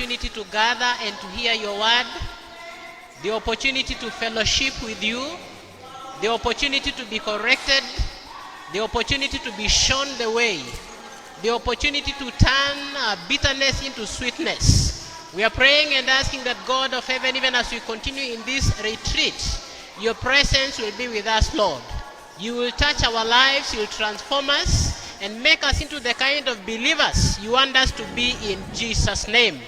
opportunity to gather and to hear your word, the opportunity to fellowship with you, the opportunity to be corrected, the opportunity to be shown the way, the opportunity to turn bitterness into sweetness. We are praying and asking that God of heaven, even as we continue in this retreat, your presence will be with us, Lord. You will touch our lives, you will transform us, and make us into the kind of believers you want us to be in Jesus' name.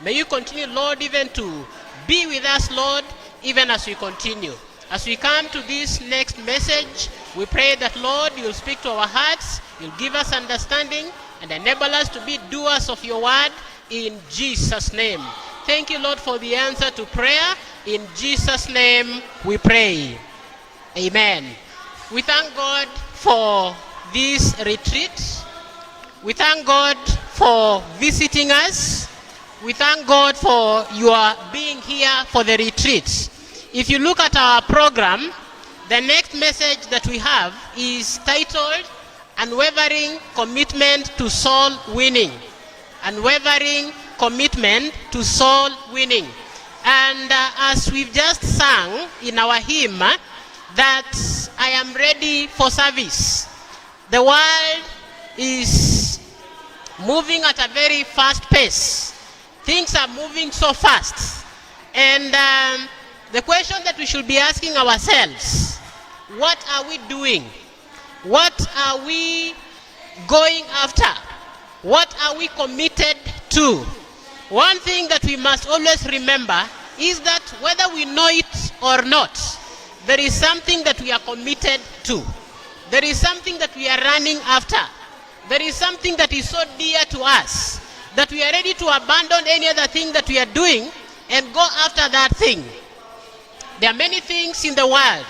May you continue, Lord, even to be with us, Lord, even as we continue. As we come to this next message, we pray that, Lord, you'll speak to our hearts, you'll give us understanding, and enable us to be doers of your word in Jesus' name. Thank you, Lord, for the answer to prayer. In Jesus' name we pray. Amen. We thank God for this retreat. We thank God for visiting us. We thank God for your being here for the retreat. If you look at our program, the next message that we have is titled Unwavering Commitment to Soul Winning. Unwavering Commitment to Soul Winning. And as we've just sung in our hymn, that I am ready for service. The world is moving at a very fast pace. Things are moving so fast. And the question that we should be asking ourselves, what are we doing? What are we going after? What are we committed to? One thing that we must always remember is that whether we know it or not, there is something that we are committed to. There is something that we are running after. There is something that is so dear to us that we are ready to abandon any other thing that we are doing and go after that thing. There are many things in the world.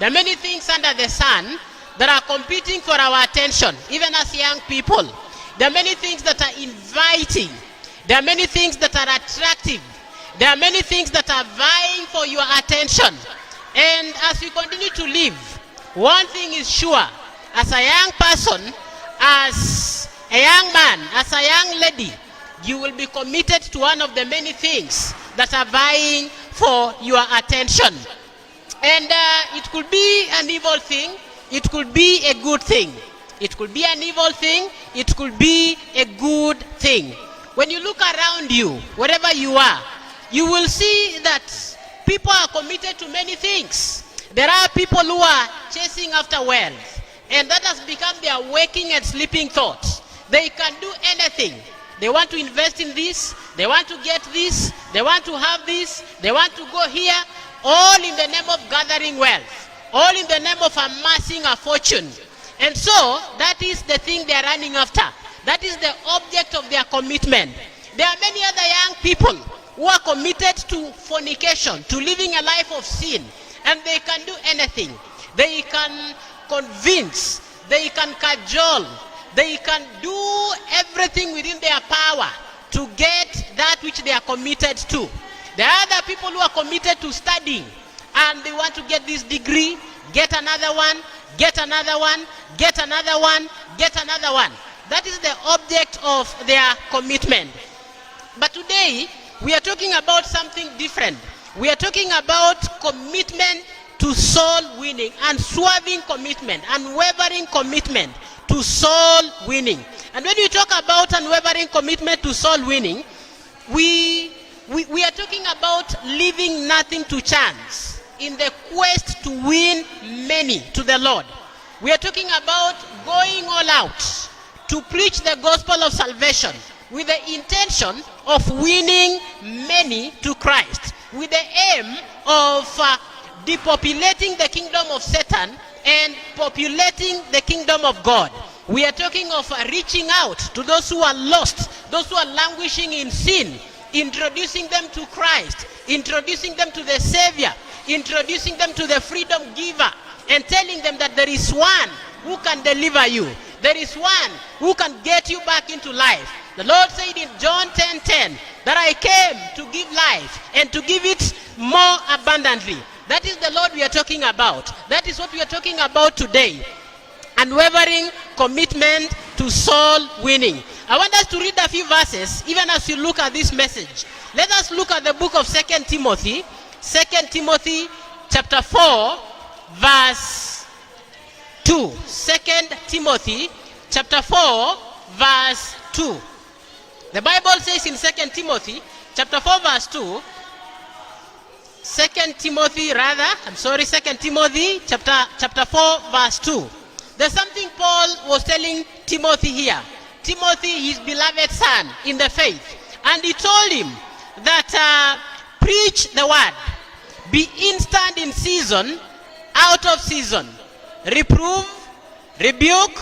There are many things under the sun that are competing for our attention, even as young people. There are many things that are inviting. There are many things that are attractive. There are many things that are vying for your attention. And as we continue to live, one thing is sure. As a young person, as a young man, as a young lady, you will be committed to one of the many things that are vying for your attention. And it could be an evil thing. It could be a good thing. It could be an evil thing. It could be a good thing. When you look around you, wherever you are, you will see that people are committed to many things. There are people who are chasing after wealth, and that has become their waking and sleeping thoughts. They can do anything. They want to invest in this, they want to get this, they want to have this, they want to go here, all in the name of gathering wealth, all in the name of amassing a fortune. And so, that is the thing they are running after. That is the object of their commitment. There are many other young people who are committed to fornication, to living a life of sin, and they can do anything. They can convince, they can cajole, they can do everything within their power to get that which they are committed to. There are other people who are committed to studying, and they want to get this degree, get another one, get another one, get another one, get another one. That is the object of their commitment. But today, we are talking about something different. We are talking about commitment to soul winning, unswerving commitment, unwavering commitment to soul winning. And when we talk about unwavering commitment to soul winning, we are talking about leaving nothing to chance in the quest to win many to the Lord. We are talking about going all out to preach the gospel of salvation with the intention of winning many to Christ, with the aim of depopulating the kingdom of Satan and populating the kingdom of God. We are talking of reaching out to those who are lost, those who are languishing in sin, introducing them to Christ, introducing them to the Savior, introducing them to the freedom giver, and telling them that there is one who can deliver you. There is one who can get you back into life. The Lord said in John 10:10 that I came to give life and to give it more abundantly. That is the Lord we are talking about. That is what we are talking about today. Unwavering commitment to soul winning. I want us to read a few verses, even as you look at this message. Let us look at the book of 2 Timothy. 2 Timothy chapter 4, verse 2. 2 Timothy chapter 4, verse 2. The Bible says in 2 Timothy chapter 4, verse 2, 2 Timothy chapter 4, verse 2. There's something Paul was telling Timothy here. Timothy, his beloved son in the faith. And he told him that preach the word. Be instant in season, out of season. Reprove, rebuke,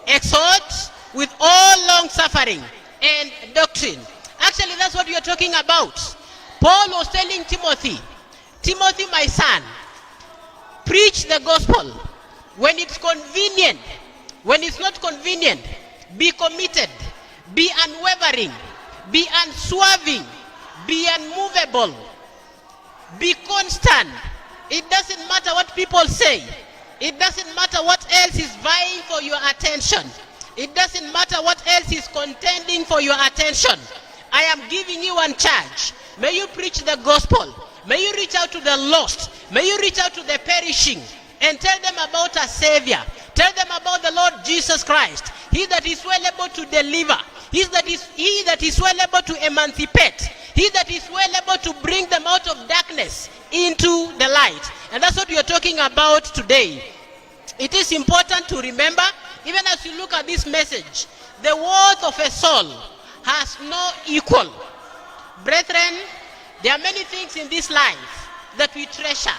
exhort with all long suffering and doctrine. Actually, that's what we are talking about. Paul was telling Timothy, Timothy, my son, preach the gospel. When it's convenient, when it's not convenient, be committed, be unwavering, be unswerving, be unmovable, be constant. It doesn't matter what people say. It doesn't matter what else is vying for your attention. It doesn't matter what else is contending for your attention. I am giving you one charge. May you preach the gospel. May you reach out to the lost. May you reach out to the perishing and tell them about a Savior. Tell them about the Lord Jesus Christ. He that is well able to deliver. He that is well able to emancipate. He that is well able to bring them out of darkness into the light. And that's what we are talking about today. It is important to remember, even as you look at this message, the worth of a soul has no equal. Brethren, there are many things in this life that we treasure.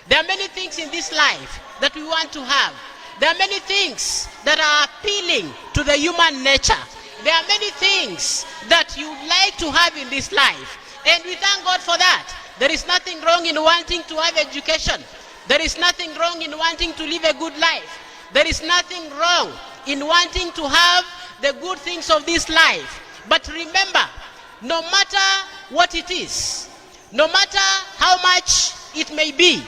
There are many things in this life that we want to have. There are many things that are appealing to the human nature. There are many things that you like to have in this life. And we thank God for that. There is nothing wrong in wanting to have education. There is nothing wrong in wanting to live a good life. There is nothing wrong in wanting to have the good things of this life. But remember, no matter what it is, no matter how much it may be,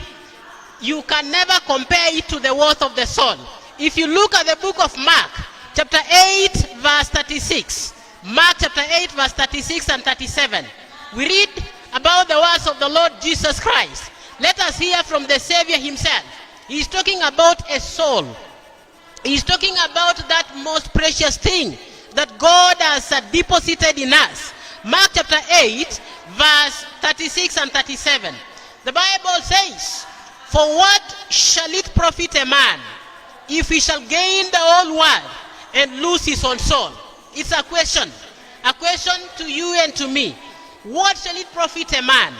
you can never compare it to the worth of the soul. If you look at the book of Mark, chapter 8, verse 36. Mark chapter 8, verse 36 and 37. We read about the words of the Lord Jesus Christ. Let us hear from the Savior himself. He is talking about a soul. He is talking about that most precious thing that God has deposited in us. Mark chapter 8, verse 36 and 37. The Bible says, for what shall it profit a man if he shall gain the whole world and lose his own soul? It's a question to you and to me. What shall it profit a man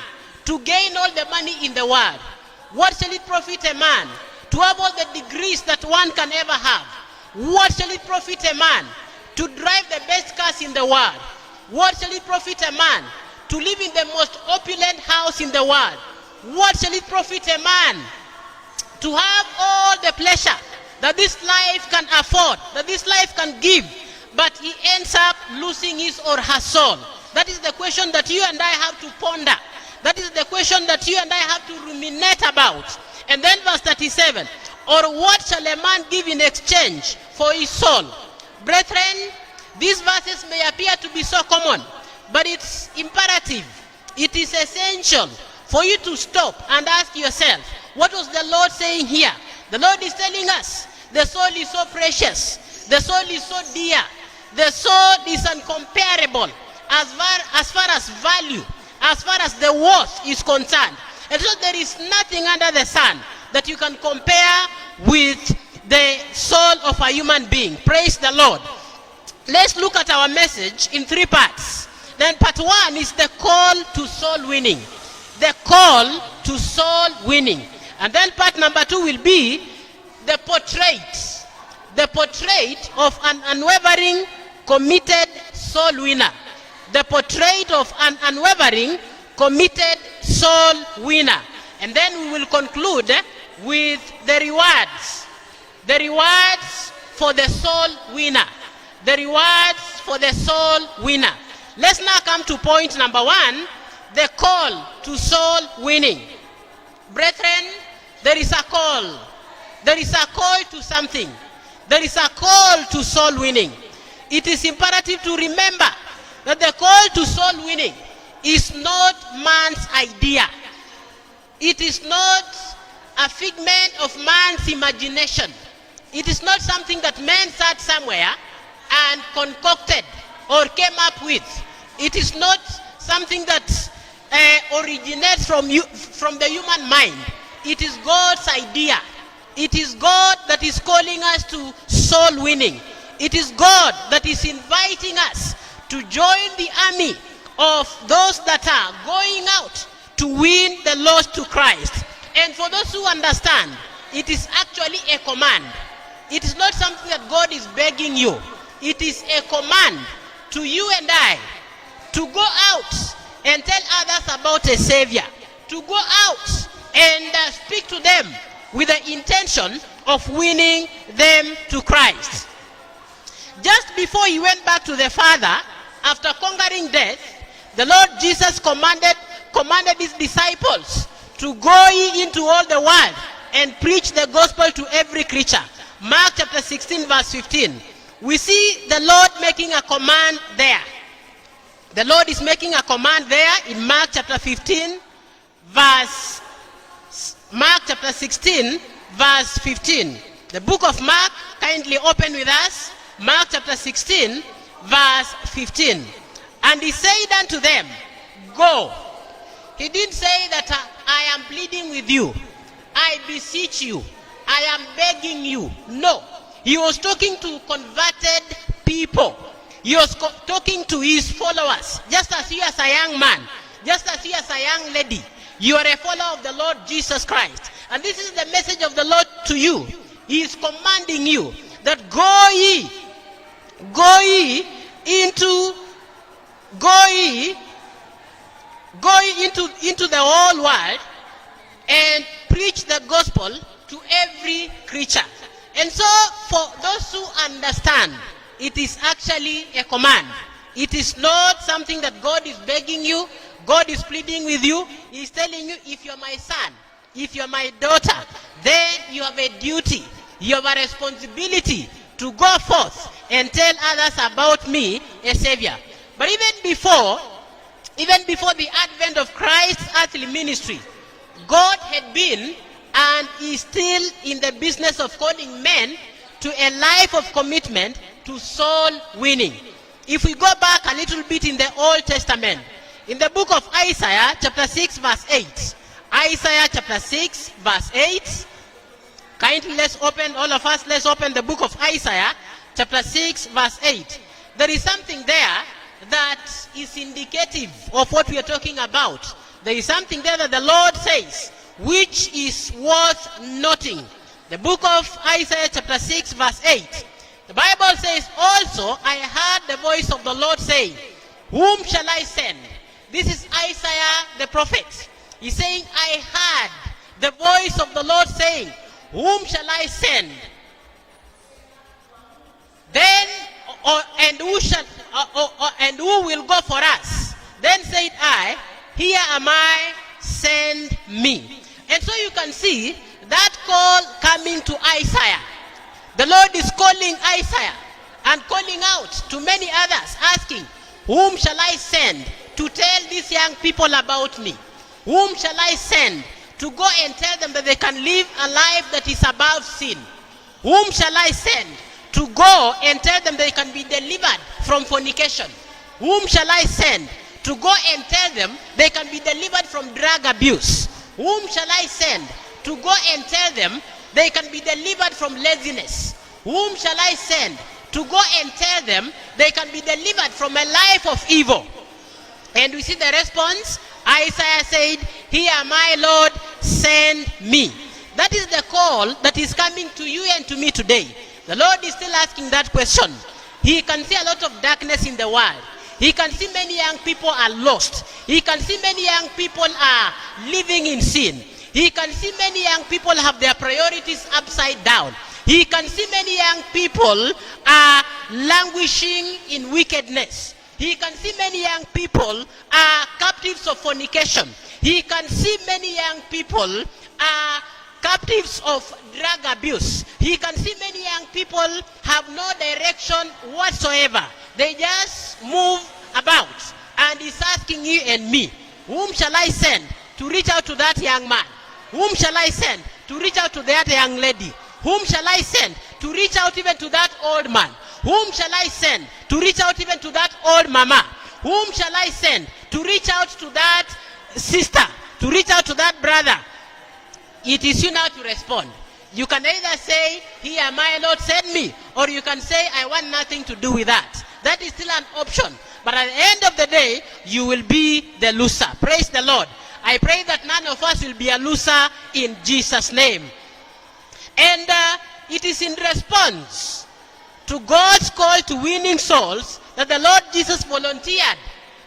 to gain all the money in the world? What shall it profit a man to have all the degrees that one can ever have? What shall it profit a man to drive the best cars in the world? What shall it profit a man to live in the most opulent house in the world? What shall it profit a man to have all the pleasure that this life can afford, that this life can give, but he ends up losing his or her soul? That is the question that you and I have to ponder. That is the question that you and I have to ruminate about. And then verse 37, or what shall a man give in exchange for his soul? Brethren, these verses may appear to be so common, but it's imperative. It is essential for you to stop and ask yourself, what was the Lord saying here? The Lord is telling us, the soul is so precious. The soul is so dear. The soul is incomparable as far as value, as far as the worth is concerned. And so there is nothing under the sun that you can compare with the soul of a human being. Praise the Lord. Let's look at our message in three parts. Then part one is the call to soul winning. The call to soul winning. And then part number two will be the portrait. The portrait of an unwavering, committed soul winner. The portrait of an unwavering, committed soul winner. And then we will conclude with the rewards. The rewards for the soul winner. The rewards for the soul winner. Let's now come to point number one, the call to soul winning. Brethren, there is a call. There is a call to something. There is a call to soul winning. it is imperative to remember that the call to soul winning is not man's idea. It is not a figment of man's imagination. It is not something that man sat somewhere and concocted or came up with. It is not something that originates from the human mind. It is God's idea. It is God that is calling us to soul winning. It is God that is inviting us to join the army of those that are going out to win the lost to Christ. And for those who understand, it is actually a command. It is not something that God is begging you. It is a command to you and I to go out and tell others about a Savior. To go out and speak to them with the intention of winning them to Christ. Just before he went back to the Father, after conquering death, the Lord Jesus commanded his disciples to go ye into all the world and preach the gospel to every creature. Mark chapter 16 verse 15. We see the Lord making a command there. The Lord is making a command there in Mark chapter 16 verse 15. The book of Mark, kindly open with us. Mark chapter 16 verse 15. And he said unto them, go. He didn't say that I am pleading with you. I beseech you. I am begging you. No. He was talking to converted people. He was talking to his followers. Just as you as a young man, just as you as a young lady, you are a follower of the Lord Jesus Christ. And this is the message of the Lord to you. He is commanding you that go ye into the whole world and preach the gospel to every creature. And so for those who understand, it is actually a command. It is not something that God is begging you. God is pleading with you. He is telling you, if you're my son, if you're my daughter, then you have a duty, you have a responsibility to go forth and tell others about me, a Savior. But even before the advent of Christ's earthly ministry, God had been and is still in the business of calling men to a life of commitment to soul winning. If we go back a little bit in the Old Testament, in the book of Isaiah chapter 6 verse 8, Isaiah chapter 6 verse 8, kindly let's open the book of Isaiah chapter 6 verse 8. There is something there that is indicative of what we are talking about. There is something there that the Lord says, which is worth noting. The book of Isaiah chapter 6 verse 8. The Bible says, also I heard the voice of the Lord saying, whom shall I send? This is Isaiah the prophet. He's saying, I heard the voice of the Lord saying, whom shall I send? Then, and who will go for us? Then said I, here am I, send me. And so you can see that call coming to Isaiah. The Lord is calling Isaiah and calling out to many others, asking, whom shall I send to tell these young people about me? Whom shall I send to go and tell them that they can live a life that is above sin? Whom shall I send to go and tell them they can be delivered from fornication? Whom shall I send to go and tell them they can be delivered from drug abuse? Whom shall I send to go and tell them they can be delivered from laziness? Whom shall I send to go and tell them they can be delivered from a life of evil? And we see the response. Isaiah said, here am I, Lord, send me. That is the call that is coming to you and to me today. The Lord is still asking that question. He can see a lot of darkness in the world. He can see many young people are lost. He can see many young people are living in sin. He can see many young people have their priorities upside down. He can see many young people are languishing in wickedness. He can see many young people are captives of fornication. He can see many young people are captives of drug abuse. He can see many young people have no direction whatsoever. They just move about. And he's asking you and me, whom shall I send to reach out to that young man? Whom shall I send to reach out to that young lady? Whom shall I send to reach out even to that old man? Whom shall I send to reach out even to that old mama? Whom shall I send to reach out to that sister? To reach out to that brother? It is you now to respond. You can either say, here am I, Lord, send me. Or you can say, I want nothing to do with that. That is still an option. But at the end of the day, you will be the loser. Praise the Lord. I pray that none of us will be a loser in Jesus' name. And it is in response to God's call to winning souls that the Lord Jesus volunteered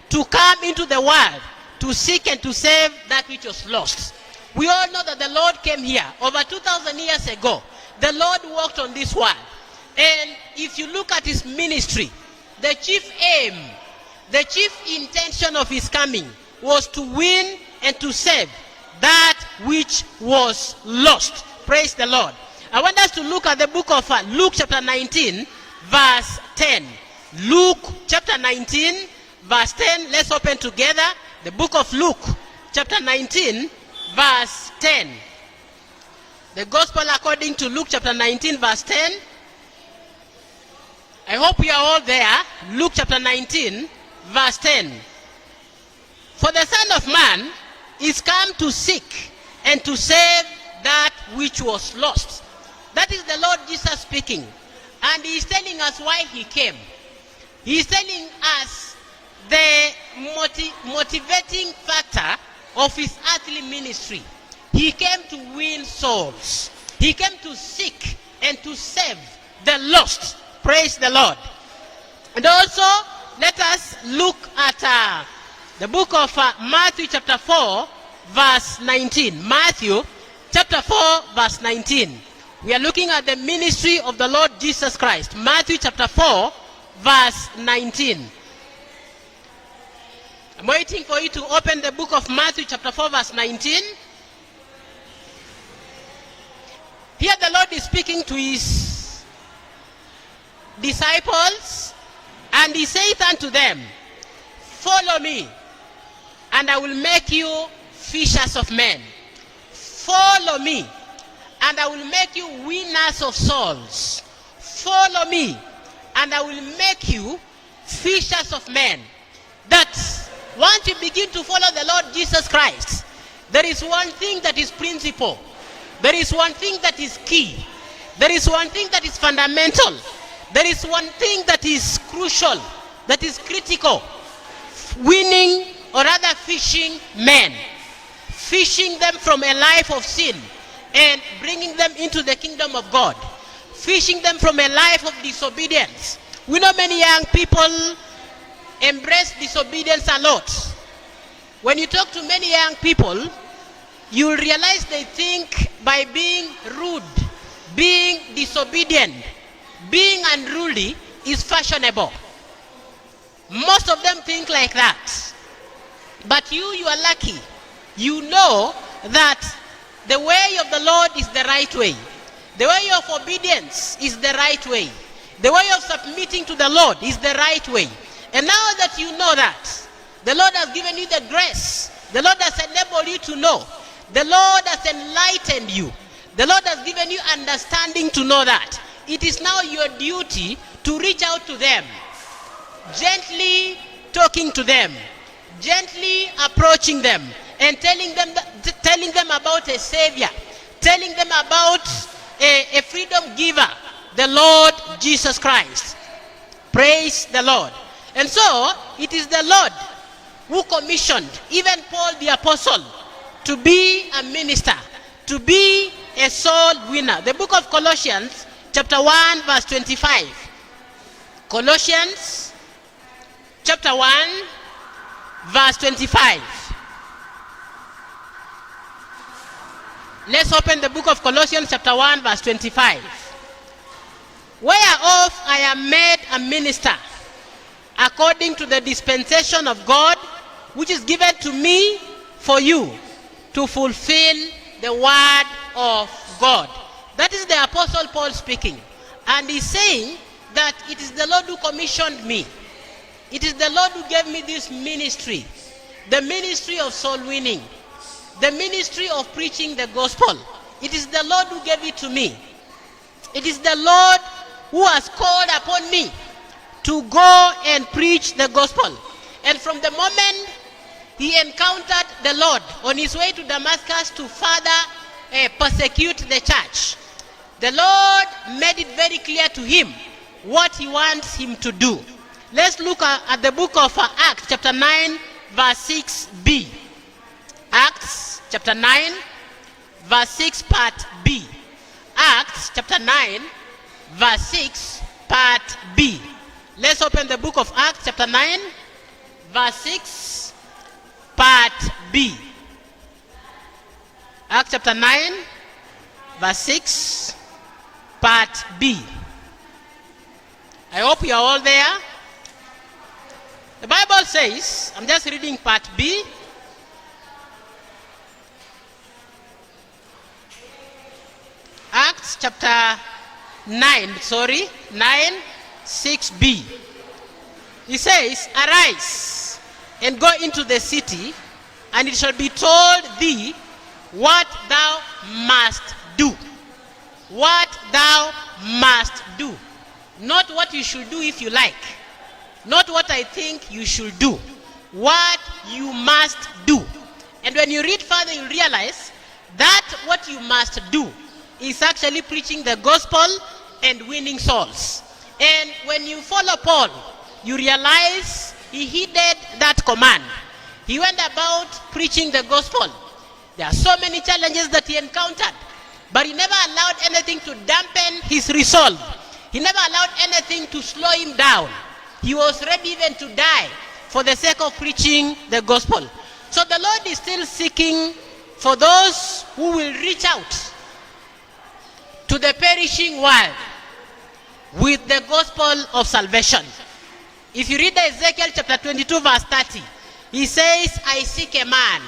to come into the world to seek and to save that which was lost. We all know that the Lord came here over 2,000 years ago. The Lord walked on this world. And if you look at his ministry, the chief aim, the chief intention of his coming was to win and to save that which was lost. Praise the Lord. I want us to look at the book of Luke chapter 19, verse 10. Luke chapter 19, verse 10. Let's open together the book of Luke chapter 19, verse 10. The gospel according to Luke chapter 19, verse 10. I hope you are all there. Luke chapter 19, verse 10. For the Son of Man is come to seek and to save that which was lost. That is the Lord Jesus speaking. And he is telling us why he came. He is telling us the motivating factor of his earthly ministry. He came to win souls. He came to seek and to save the lost. Praise the Lord. And also, let us look at the book of Matthew chapter 4, verse 19. Matthew chapter 4, verse 19. We are looking at the ministry of the Lord Jesus Christ. Matthew chapter 4, verse 19. I'm waiting for you to open the book of Matthew chapter 4, verse 19. Here the Lord is speaking to his disciples, and he saith unto them, follow me, and I will make you fishers of men. Follow me, and I will make you winners of souls. Follow me, and I will make you fishers of men. That once you begin to follow the Lord Jesus Christ, there is one thing that is principle. There is one thing that is key. There is one thing that is fundamental. There is one thing that is crucial, that is critical. Winning, or rather fishing men. Fishing them from a life of sin and bringing them into the kingdom of God. Fishing them from a life of disobedience. We know many young people embrace disobedience a lot. When you talk to many young people, you will realize they think by being rude, being disobedient, being unruly is fashionable. Most of them think like that. But you are lucky. You know that the way of the Lord is the right way. The way of obedience is the right way. The way of submitting to the Lord is the right way. And now that you know that, the Lord has given you the grace. The Lord has enabled you to know. The Lord has enlightened you. The Lord has given you understanding to know that. It is now your duty to reach out to them. Gently talking to them. Gently approaching them. And telling them about a Savior. Telling them about a freedom giver. The Lord Jesus Christ. Praise the Lord. And so, it is the Lord who commissioned even Paul the Apostle to be a minister, to be a soul winner. The book of Colossians, chapter 1, verse 25. Colossians, chapter 1, verse 25. Let's open the book of Colossians, chapter 1, verse 25. Whereof I am made a minister, according to the dispensation of God, which is given to me for you, to fulfill the word of God. That is the Apostle Paul speaking. And he's saying that it is the Lord who commissioned me. It is the Lord who gave me this ministry. The ministry of soul winning. The ministry of preaching the gospel. It is the Lord who gave it to me. It is the Lord who has called upon me to go and preach the gospel. And from the moment he encountered the Lord on his way to Damascus to further persecute the church, the Lord made it very clear to him what he wants him to do. Let's look at the book of Acts chapter 9 verse 6b. Acts chapter 9 verse 6 part B. Acts chapter 9 verse 6 part B. Let's open the book of Acts chapter 9 verse 6 part B. Acts chapter 9 verse 6 part B. I hope you are all there. The Bible says, I'm just reading part B. Acts chapter 9, 6b. He says, arise and go into the city, and it shall be told thee what thou must do. What thou must do. Not what you should do if you like. Not what I think you should do. What you must do. And when you read further, you realize that what you must do is actually preaching the gospel and winning souls. And when you follow Paul, you realize he heeded that command. He went about preaching the gospel. There are so many challenges that he encountered, but he never allowed anything to dampen his resolve. He never allowed anything to slow him down. He was ready even to die for the sake of preaching the gospel. So the Lord is still seeking for those who will reach out to the perishing world with the gospel of salvation. If you read Ezekiel chapter 22 verse 30, he says, I seek a man,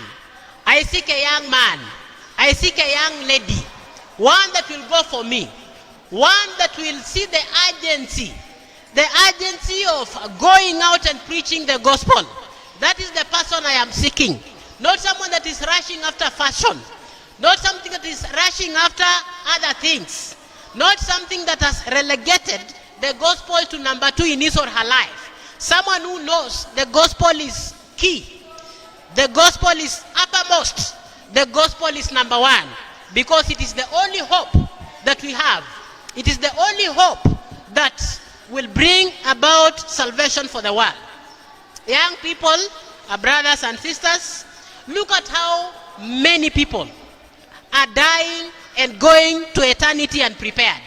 I seek a young man, I seek a young lady, one that will go for me, one that will see the urgency of going out and preaching the gospel. That is the person I am seeking. Not someone that is rushing after fashion. Not something that is rushing after other things. Not something that has relegated the gospel to number 2 in his or her life. Someone who knows the gospel is key. The gospel is uppermost. The gospel is number 1. Because it is the only hope that we have. It is the only hope that will bring about salvation for the world. Young people, our brothers and sisters, look at how many people are dying and going to eternity unprepared.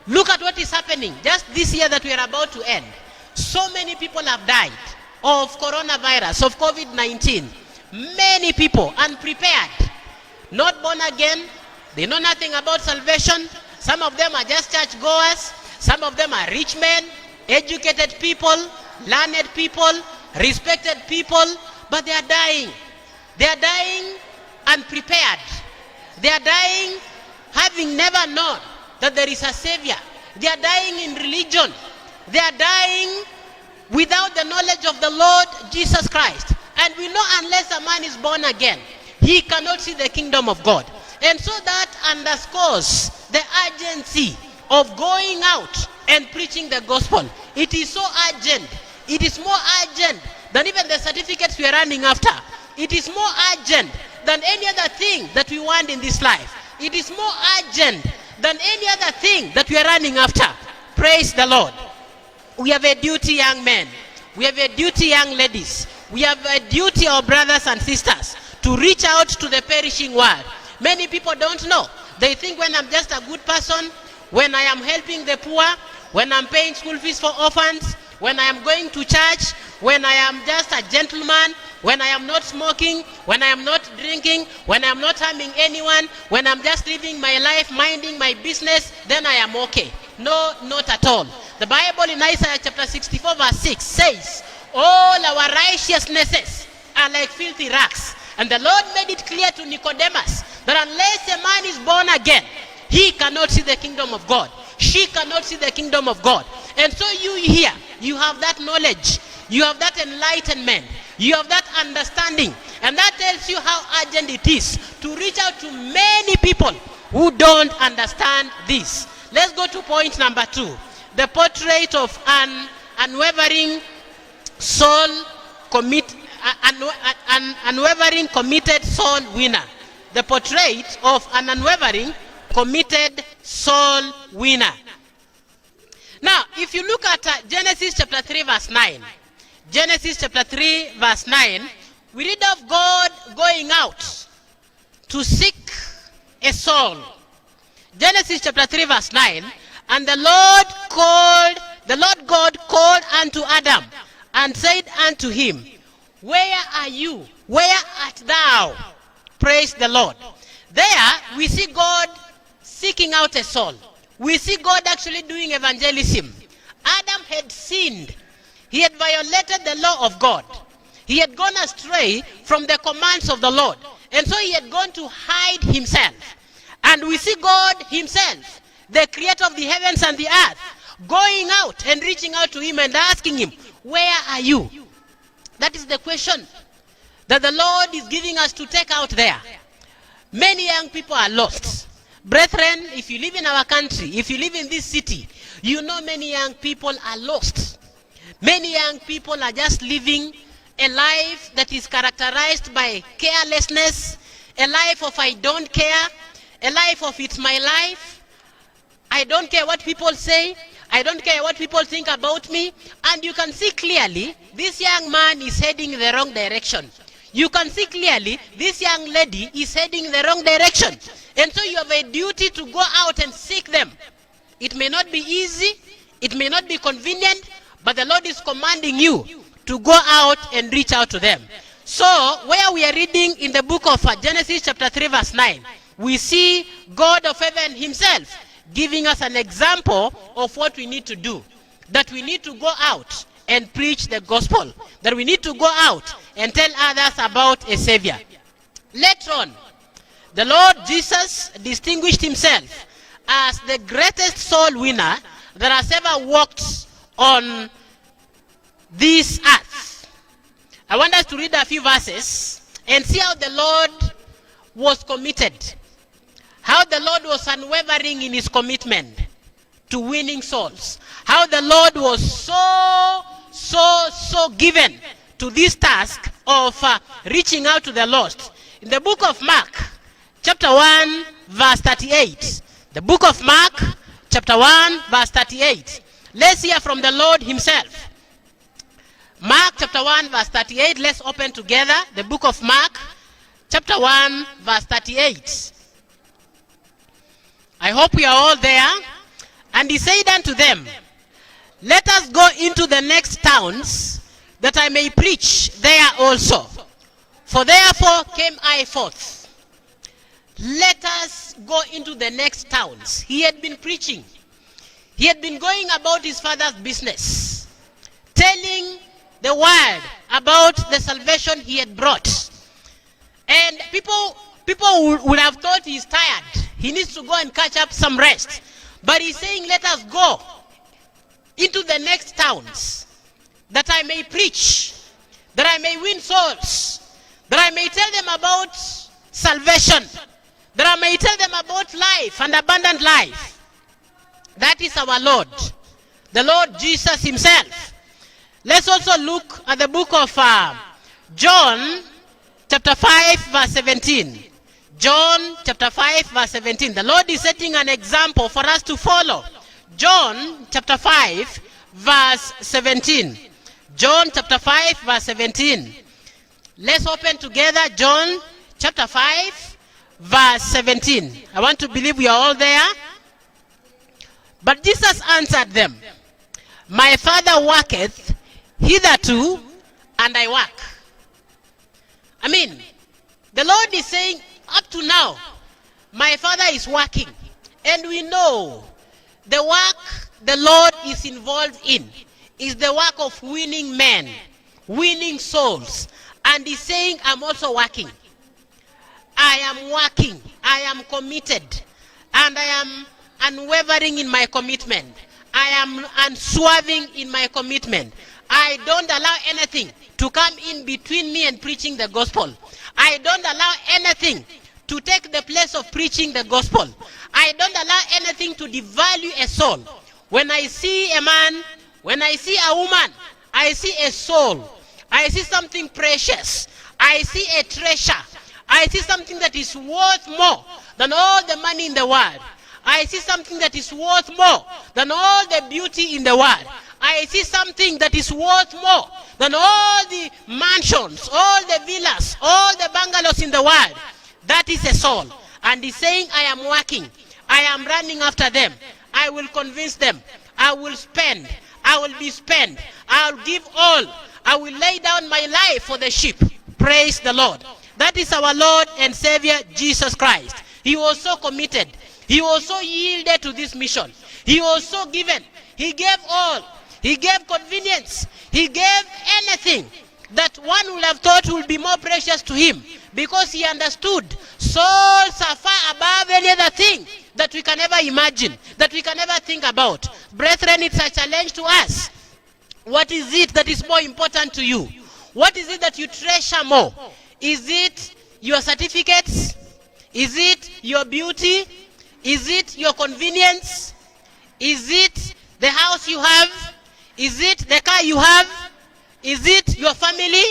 Look at what is happening just this year that we are about to end. So many people have died of coronavirus, of COVID-19. Many people unprepared, not born again. They know nothing about salvation. Some of them are just church goers. Some of them are rich men, educated people, learned people, respected people, but they are dying. They are dying unprepared. They are dying having never known that there is a savior. They are dying in religion. They are dying without the knowledge of the Lord Jesus Christ. And we know unless a man is born again, he cannot see the kingdom of God. And so that underscores the urgency of going out and preaching the gospel. It is so urgent. It is more urgent than even the certificates we are running after. It is more urgent than any other thing that we want in this life. It is more urgent than any other thing that we are running after. Praise the Lord. We have a duty, young men. We have a duty, young ladies. We have a duty, our brothers and sisters, to reach out to the perishing world. Many people don't know. They think when I'm just a good person, when I am helping the poor, when I'm paying school fees for orphans, when I am going to church, when I am just a gentleman, when I am not smoking, when I am not drinking, when I am not harming anyone, when I'm just living my life, minding my business, then I am okay. No, not at all. The Bible in Isaiah chapter 64 verse 6 says, all our righteousnesses are like filthy rags. And the Lord made it clear to Nicodemus that unless a man is born again, he cannot see the kingdom of God. She cannot see the kingdom of God. And so you here, you have that knowledge, you have that enlightenment, you have that understanding, and that tells you how urgent it is to reach out to many people who don't understand this. Let's go to point number 2. The portrait of an unwavering soul unwavering committed soul winner. The portrait of an unwavering committed soul winner. Now, if you look at Genesis chapter 3 verse 9, Genesis chapter 3 verse 9, we read of God going out to seek a soul. Genesis chapter 3 verse 9, and the Lord God called unto Adam and said unto him, where are you? Where art thou? Praise the Lord. There we see God seeking out a soul. We see God actually doing evangelism. Adam had sinned. He had violated the law of God. He had gone astray from the commands of the Lord. And so he had gone to hide himself. And we see God himself, the creator of the heavens and the earth, going out and reaching out to him and asking him, where are you? That is the question that the Lord is giving us to take out there. Many young people are lost. Brethren, if you live in our country, if you live in this city, you know many young people are lost. Many young people are just living a life that is characterized by carelessness, a life of I don't care, a life of it's my life. I don't care what people say. I don't care what people think about me. And you can see clearly this young man is heading in the wrong direction. You can see clearly this young lady is heading in the wrong direction. And so you have a duty to go out and seek them. It may not be easy. It may not be convenient. But the Lord is commanding you to go out and reach out to them. So where we are reading in the book of Genesis chapter 3 verse 9, we see God of heaven himself giving us an example of what we need to do. That we need to go out and preach the gospel. That we need to go out and tell others about a Savior. Later on, the Lord Jesus distinguished himself as the greatest soul winner that has ever walked on this earth. I want us to read a few verses and see how the Lord was committed. How the Lord was unwavering in his commitment to winning souls. How the Lord was so given to this task of reaching out to the lost. In the book of Mark, chapter 1, verse 38. The book of Mark, chapter 1, verse 38. Let's hear from the Lord himself. Mark, chapter 1, verse 38. Let's open together the book of Mark, chapter 1, verse 38. I hope we are all there. And he said unto them, let us go into the next towns, that I may preach there also. For therefore came I forth. Let us go into the next towns. He had been preaching. He had been going about his father's business, telling the world about the salvation he had brought. And people would have thought he's tired. He needs to go and catch up some rest. But he's saying, let us go into the next towns, that I may preach, that I may win souls, that I may tell them about salvation, that I may tell them about life and abundant life. That is our Lord, the Lord Jesus himself. Let's also look at the book of John, chapter 5, verse 17. John, chapter 5, verse 17. The Lord is setting an example for us to follow. John, chapter 5, verse 17. John, chapter 5, verse 17. Let's open together John, chapter 5, verse 17. I want to believe we are all there. But Jesus answered them, my Father worketh hitherto, and I work. I mean, the Lord is saying, up to now, my Father is working. And we know the work the Lord is involved in is the work of winning men, winning souls. And he's saying, I'm also working. I am working, I am committed, and I am unwavering in my commitment. I am unswerving in my commitment. I don't allow anything to come in between me and preaching the gospel. I don't allow anything to take the place of preaching the gospel. I don't allow anything to devalue a soul. When I see a man, when I see a woman, I see a soul. I see something precious. I see a treasure. I see something that is worth more than all the money in the world. I see something that is worth more than all the beauty in the world. I see something that is worth more than all the mansions, all the villas, all the bungalows in the world. That is a soul. And he's saying, I am working. I am running after them. I will convince them. I will spend. I will be spent. I will give all. I will lay down my life for the sheep. Praise the Lord. That is our Lord and Savior, Jesus Christ. He was so committed. He was so yielded to this mission. He was so given. He gave all. He gave convenience. He gave anything that one would have thought would be more precious to him, because he understood souls are far above any other thing that we can ever imagine, that we can ever think about. Brethren, it's a challenge to us. What is it that is more important to you? What is it that you treasure more? Is it your certificates? Is it your beauty? Is it your convenience? Is it the house you have? Is it the car you have? Is it your family?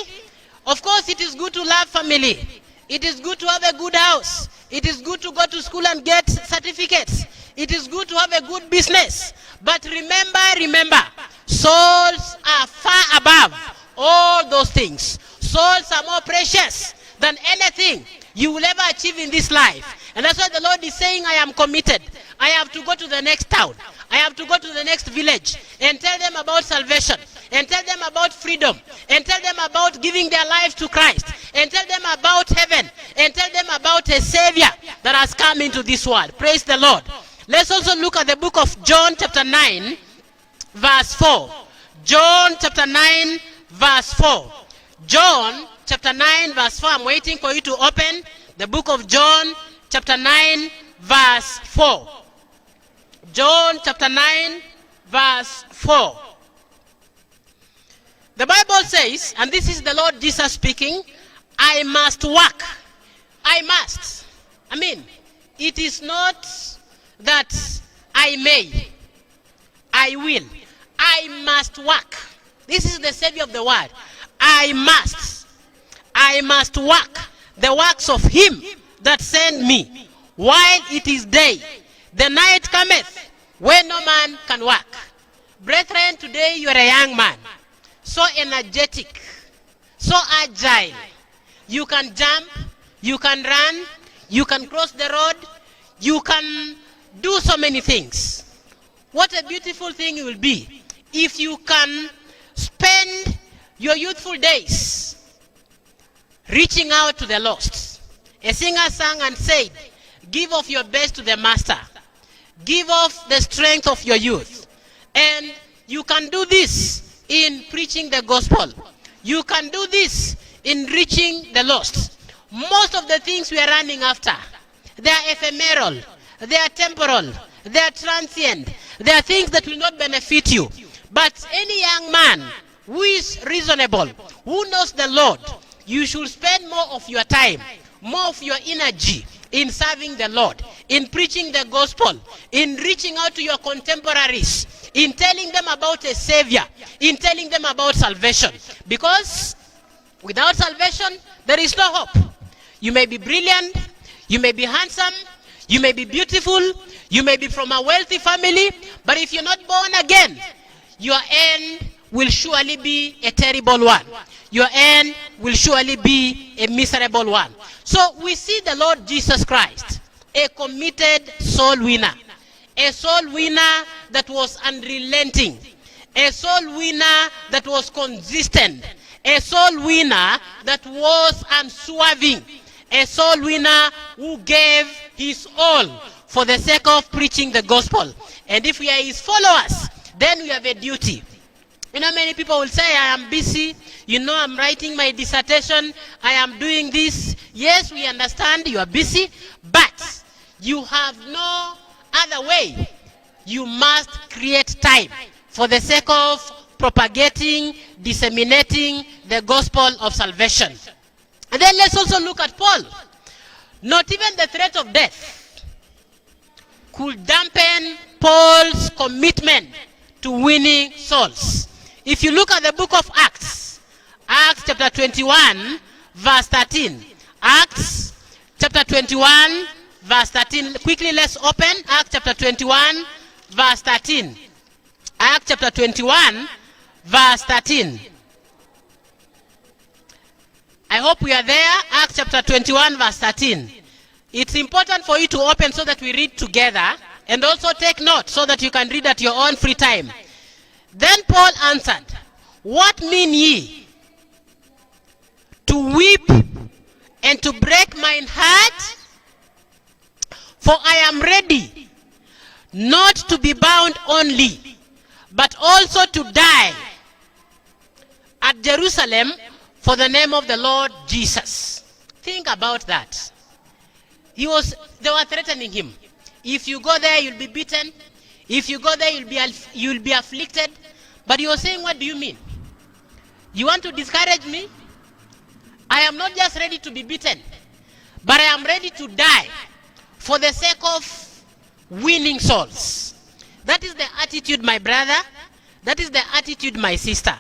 Of course, it is good to love family. It is good to have a good house. It is good to go to school and get certificates. It is good to have a good business. But remember, souls are far above all those things. Souls are more precious than anything you will ever achieve in this life. And that's why the Lord is saying, I am committed. I have to go to the next town. I have to go to the next village and tell them about salvation, and tell them about freedom, and tell them about giving their lives to Christ, and tell them about heaven, and tell them about a Savior that has come into this world. Praise the Lord. Let's also look at the book of John chapter 9, verse 4. John chapter 9, verse 4. John chapter 9, verse 4. I'm waiting for you to open the book of John chapter 9, verse 4. John chapter 9, verse 4. The Bible says, and this is the Lord Jesus speaking, I must work. I must. I mean, it is not that I may. I will. I must work. This is the Savior of the world. I must. I must work the works of him that sent me while it is day. The night cometh when no man can work. Brethren, today you are a young man, so energetic, so agile. You can jump, you can run, you can cross the road, you can do so many things. What a beautiful thing it will be if you can spend your youthful days reaching out to the lost. A singer sang and said, give of your best to the master. Give off the strength of your youth. And you can do this in preaching the gospel. You can do this in reaching the lost. Most of the things we are running after, they are ephemeral, they are temporal, they are transient, they are things that will not benefit you. But any young man who is reasonable, who knows the Lord, you should spend more of your time, more of your energy in serving the Lord, in preaching the gospel, in reaching out to your contemporaries, in telling them about a Savior, in telling them about salvation. Because without salvation, there is no hope. You may be brilliant, you may be handsome, you may be beautiful, you may be from a wealthy family, but if you're not born again, your end will surely be a terrible one. Your end will surely be a miserable one. So we see the Lord Jesus Christ, a committed soul winner. A soul winner that was unrelenting. A soul winner that was consistent. A soul winner that was unswerving. A soul winner who gave his all for the sake of preaching the gospel. And if we are his followers, then we have a duty. You know, many people will say, I am busy. You know, I'm writing my dissertation. I am doing this. Yes, we understand you are busy, but you have no other way. You must create time for the sake of propagating, disseminating the gospel of salvation. And then let's also look at Paul. Not even the threat of death could dampen Paul's commitment to winning souls. If you look at the book of Acts, Acts chapter 21, verse 13. Acts chapter 21, verse 13. Quickly, let's open Acts chapter 21, verse 13. Acts chapter 21, verse 13. I hope we are there. Acts chapter 21, verse 13. It's important for you to open so that we read together, and also take note so that you can read at your own free time. Then Paul answered, what mean ye? To weep and to break mine heart? For I am ready, not to be bound only, but also to die at Jerusalem for the name of the Lord Jesus. Think about that. They were threatening him. If you go there, you'll be beaten. If you go there, you'll be afflicted. But he was saying, what do you mean? You want to discourage me? I am not just ready to be beaten, but I am ready to die for the sake of winning souls. That is the attitude, my brother. That is the attitude, my sister.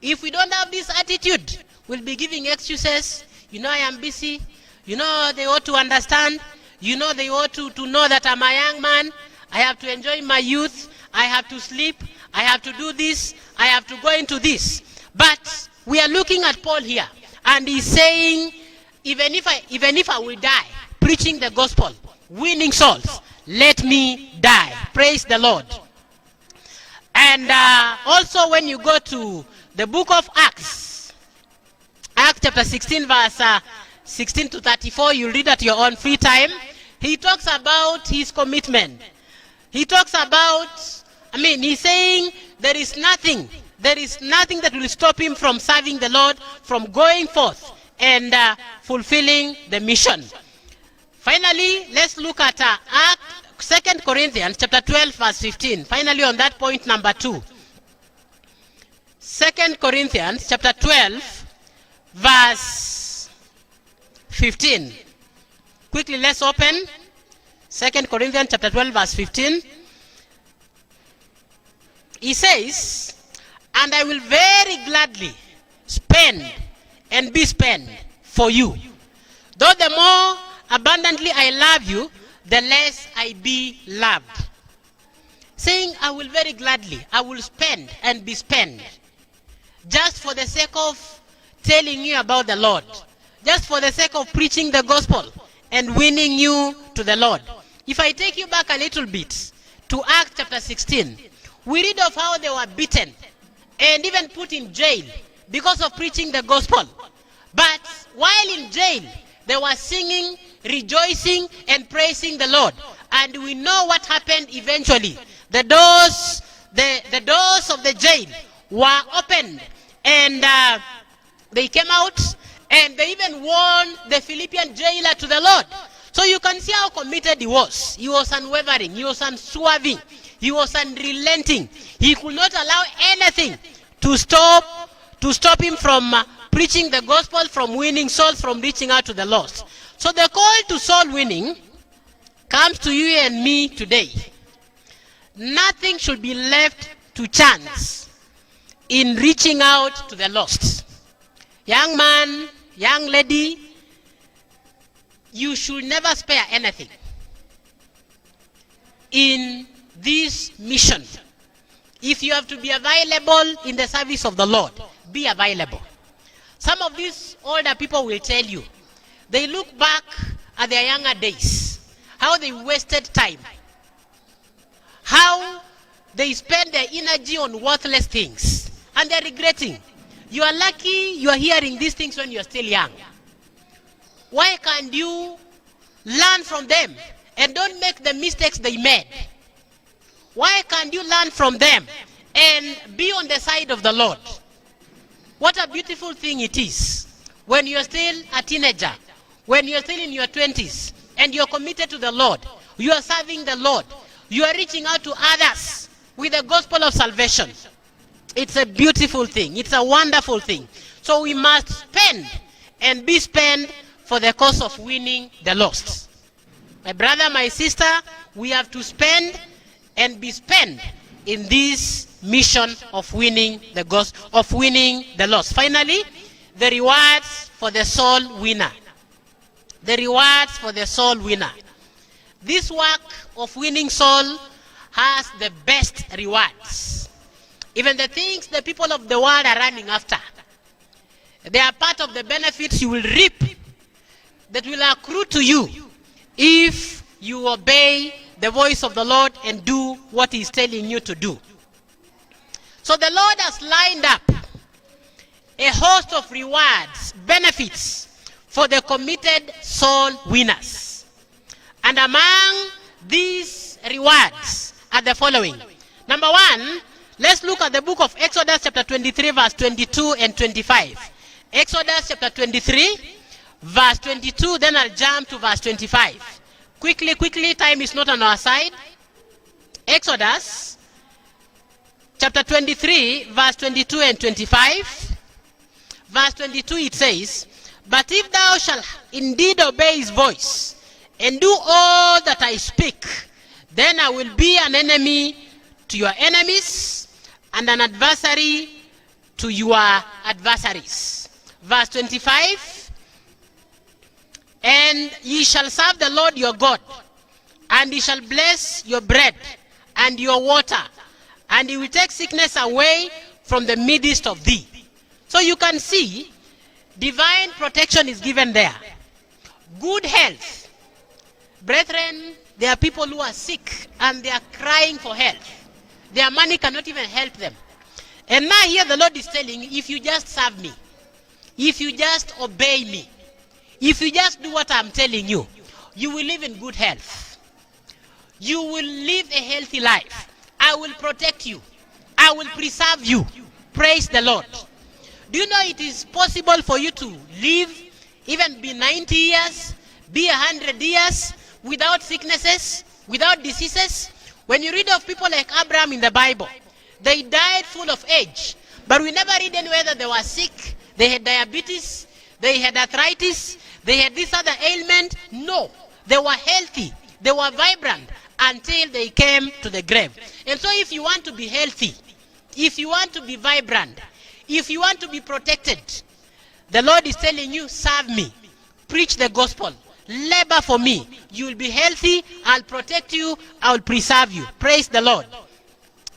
If we don't have this attitude, we'll be giving excuses. You know, I am busy. You know, they ought to understand. You know, they ought to know that I'm a young man. I have to enjoy my youth. I have to sleep. I have to do this. I have to go into this. But we are looking at Paul here, and he's saying, even if I will die preaching the gospel, winning souls, let me die. Praise the Lord. And also when you go to the book of Acts, Acts chapter 16, verse 16 to 34, you read at your own free time. He talks about his commitment. He talks about, he's saying there is nothing that will stop him from serving the Lord, from going forth and fulfilling the mission. Finally, let's look at 2 Corinthians chapter 12, verse 15. Finally, on that point number 2. 2 Corinthians chapter 12, verse 15. Quickly, let's open 2 Corinthians chapter 12, verse 15. He says, and I will very gladly spend and be spent for you. Though the more abundantly I love you, the less I be loved. Saying, I will very gladly, I will spend and be spent. Just for the sake of telling you about the Lord. Just for the sake of preaching the gospel and winning you to the Lord. If I take you back a little bit to Acts chapter 16, we read of how they were beaten and even put in jail because of preaching the gospel. But while in jail, they were singing, rejoicing, and praising the Lord. And we know what happened eventually. The doors of the jail were opened, and they came out, and they even won the Philippian jailer to the Lord. So you can see how committed he was. He was unwavering. He was unswerving. He was unrelenting. He could not allow anything to stop him from preaching the gospel, from winning souls, from reaching out to the lost. So the call to soul winning comes to you and me today. Nothing should be left to chance in reaching out to the lost. Young man, young lady, you should never spare anything in this mission. If you have to be available in the service of the Lord, be available. Some of these older people will tell you, they look back at their younger days, how they wasted time, how they spent their energy on worthless things, and they're regretting. You are lucky you are hearing these things when you're still young. Why can't you learn from them and don't make the mistakes they made? Why can't you learn from them and be on the side of the Lord. What a beautiful thing it is when you're still a teenager, when you're still in your 20s, and you're committed to the Lord. You are serving the Lord. You are reaching out to others with the gospel of salvation. It's a beautiful thing. It's a wonderful thing. So we must spend and be spent for the cause of winning the lost. My brother, my sister, we have to spend and be spent in this mission of winning the gospel, of winning the lost. Finally, the rewards for the soul winner. The rewards for the soul winner. This work of winning soul has the best rewards. Even the things the people of the world are running after, they are part of the benefits you will reap that will accrue to you if you obey the voice of the Lord and do what He is telling you to do. So the Lord has lined up a host of rewards, benefits for the committed soul winners. And among these rewards are the following. Number one, let's look at the book of Exodus chapter 23 verse 22 and 25. Exodus chapter 23 verse 22, then I'll jump to verse 25. Quickly, time is not on our side. Exodus chapter 23 verse 22 and 25. Verse 22 it says, "But if thou shalt indeed obey His voice, and do all that I speak, then I will be an enemy to your enemies, and an adversary to your adversaries." Verse 25, "And ye shall serve the Lord your God, and He shall bless your bread and your water, and He will take sickness away from the midst of thee." So you can see, divine protection is given there. Good health. Brethren, there are people who are sick and they are crying for health. Their money cannot even help them. And now here the Lord is telling, if you just serve me, if you just obey me, if you just do what I'm telling you, you will live in good health. You will live a healthy life. I will protect you. I will preserve you. Praise the Lord. Do you know it is possible for you to live, even be 90 years, be 100 years, without sicknesses, without diseases? When you read of people like Abraham in the Bible, they died full of age. But we never read anywhere that they were sick. They had diabetes, they had arthritis, they had this other ailment. No, they were healthy, they were vibrant until they came to the grave. And so if you want to be healthy, if you want to be vibrant, if you want to be protected, the Lord is telling you, serve me, preach the gospel, labor for me. You will be healthy, I'll protect you, I'll preserve you. Praise the Lord.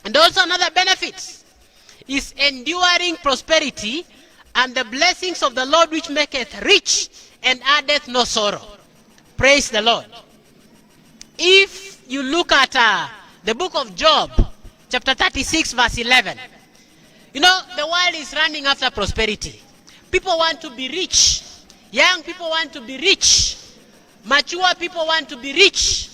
And also another benefit is enduring prosperity and the blessings of the Lord which maketh rich and addeth no sorrow. Praise the Lord. If you look at the book of Job, chapter 36, verse 11, you know, the world is running after prosperity. People want to be rich. Young people want to be rich. Mature people want to be rich.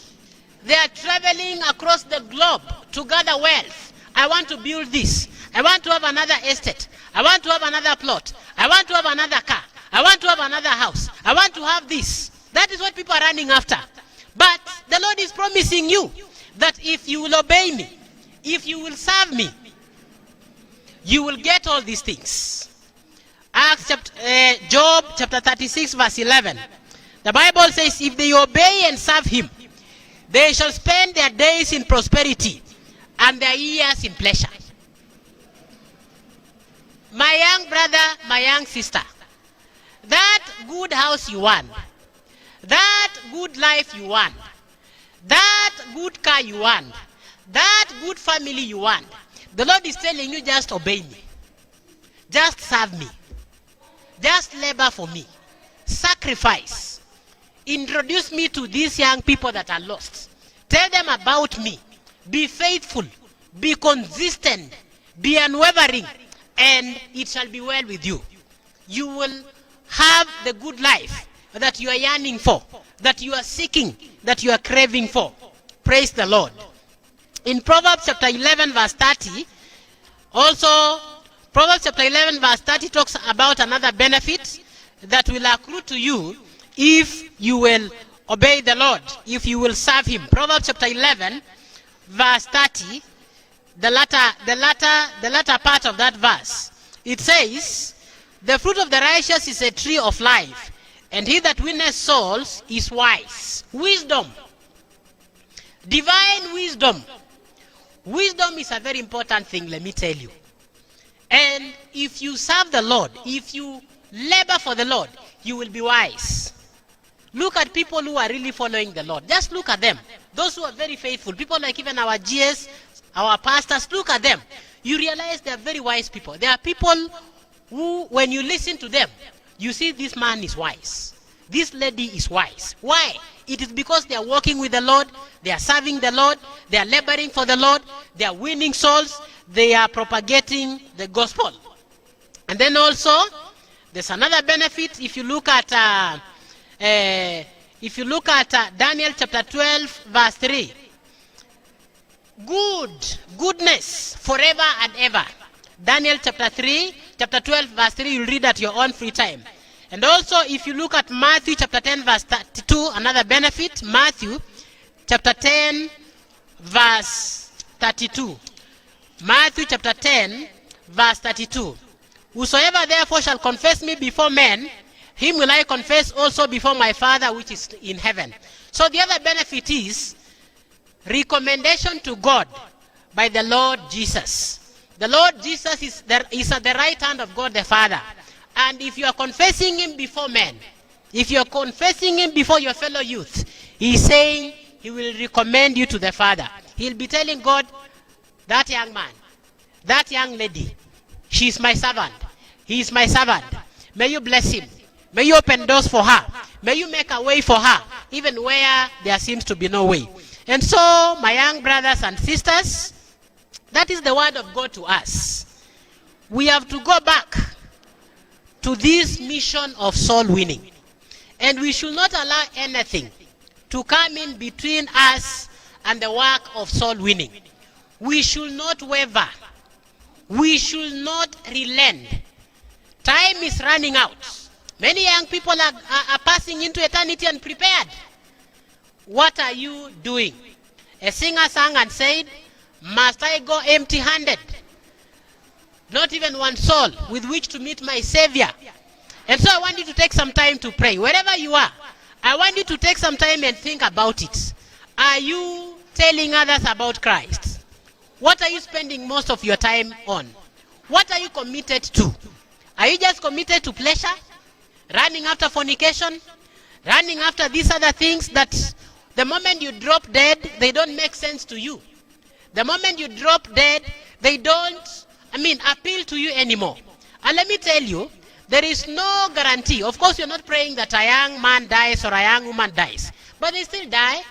They are traveling across the globe to gather wealth. I want to build this. I want to have another estate. I want to have another plot. I want to have another car. I want to have another house. I want to have this. That is what people are running after. But the Lord is promising you that if you will obey me, if you will serve me, you will get all these things. Job chapter 36 verse 11. The Bible says, if they obey and serve Him, they shall spend their days in prosperity and their years in pleasure. My young brother, my young sister, that good house you want, that good life you want, that good car you want, that good family you want, the Lord is telling you, just obey me. Just serve me. Just labor for me. Sacrifice. Introduce me to these young people that are lost. Tell them about me. Be faithful. Be consistent. Be unwavering. And it shall be well with you. You will have the good life that you are yearning for, that you are seeking, that you are craving for. Praise the Lord. In Proverbs chapter 11 verse 30, Also, Proverbs chapter 11 verse 30 talks about another benefit that will accrue to you if you will obey the Lord, if you will serve him. Proverbs chapter 11 verse 30, the latter part of that verse, it says, the fruit of the righteous is a tree of life, and he that winneth souls is wise. Wisdom. Divine wisdom. Wisdom is a very important thing, let me tell you. And if you serve the Lord, if you labor for the Lord, you will be wise. Look at people who are really following the Lord. Just look at them. Those who are very faithful. People like even our GS, our pastors, look at them. You realize they are very wise people. They are people who, when you listen to them, you see this man is wise. This lady is wise. Why? It is because they are walking with the Lord. They are serving the Lord. They are laboring for the Lord. They are winning souls. They are propagating the gospel. And then also, there's another benefit. If you look at Daniel chapter 12 verse 3, goodness forever and ever. Daniel chapter 12 verse 3, you'll read at your own free time. And also, if you look at Matthew chapter 10 verse 32, another benefit, Matthew chapter 10 verse 32. Matthew chapter 10 verse 32. Whosoever therefore shall confess me before men, him will I confess also before my Father which is in heaven. So the other benefit is recommendation to God by the Lord Jesus. The Lord Jesus is at the right hand of God the Father. And if you are confessing him before men, if you are confessing him before your fellow youth, he is saying he will recommend you to the Father. He'll be telling God, that young man, that young lady, she is my servant. He is my servant. May you bless him. May you open doors for her. May you make a way for her, even where there seems to be no way. And so, my young brothers and sisters, that is the word of God to us. We have to go back to this mission of soul winning. And we should not allow anything to come in between us and the work of soul winning. We should not waver. We should not relent. Time is running out. Many young people are passing into eternity unprepared. What are you doing? A singer sang and said, must I go empty-handed? Not even one soul with which to meet my Savior. And so I want you to take some time to pray. Wherever you are, I want you to take some time and think about it. Are you telling others about Christ? What are you spending most of your time on? What are you committed to? Are you just committed to pleasure? Running after fornication? Running after these other things that the moment you drop dead, they don't make sense to you. The moment you drop dead, they don't, appeal to you anymore. And let me tell you, there is no guarantee. Of course, you're not praying that a young man dies or a young woman dies. But they still die.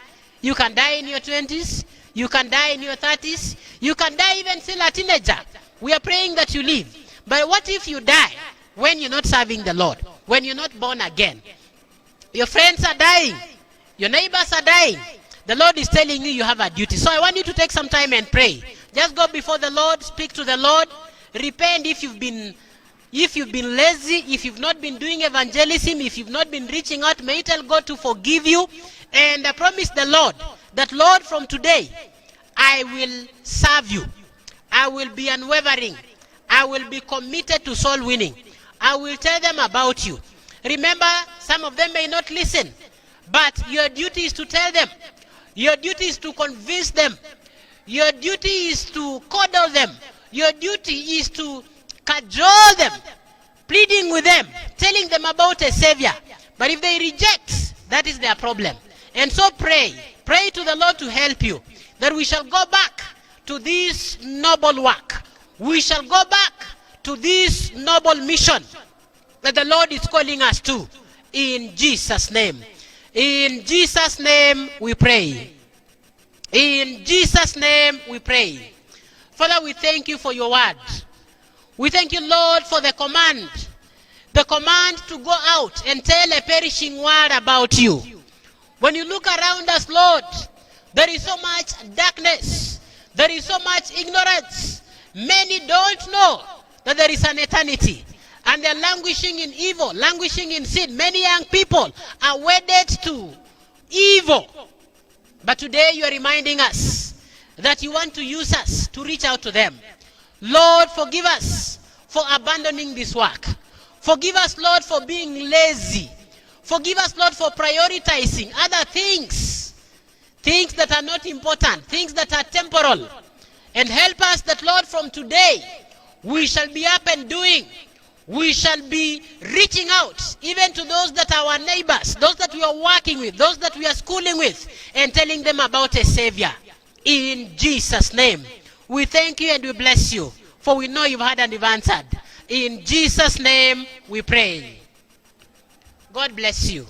You can die in your 20s. You can die in your 30s. You can die even still a teenager. We are praying that you live. But what if you die when you're not serving the Lord? When you're not born again? Your friends are dying. Your neighbors are dying. The Lord is telling you you have a duty. So I want you to take some time and pray. Just go before the Lord. Speak to the Lord. Repent if you've been lazy, if you've not been doing evangelism, if you've not been reaching out. May you tell God to forgive you. And I promise the Lord that, Lord, from today, I will serve you. I will be unwavering. I will be committed to soul winning. I will tell them about you. Remember, some of them may not listen, but your duty is to tell them. Your duty is to convince them. Your duty is to coddle them. Your duty is to cajole them, pleading with them, telling them about a Savior. But if they reject, that is their problem. And so pray to the Lord to help you, that we shall go back to this noble work. We shall go back to this noble mission that the Lord is calling us to. In Jesus' name. In Jesus' name we pray. In Jesus' name we pray. Father, we thank you for your word. We thank you, Lord, for the command to go out and tell a perishing world about you. When you look around us, Lord, there is so much darkness. There is so much ignorance. Many don't know that there is an eternity, and they're languishing in evil, languishing in sin. Many young people are wedded to evil. But today you are reminding us that you want to use us to reach out to them. Lord, forgive us for abandoning this work. Forgive us, Lord, for being lazy. Forgive us, Lord, for prioritizing other things. Things that are not important, things that are temporal. And help us that, Lord, from today, we shall be up and doing. We shall be reaching out even to those that are our neighbors, those that we are working with, those that we are schooling with, and telling them about a Savior. In Jesus' name, we thank you and we bless you, for we know you've heard and you've answered. In Jesus' name we pray. God bless you.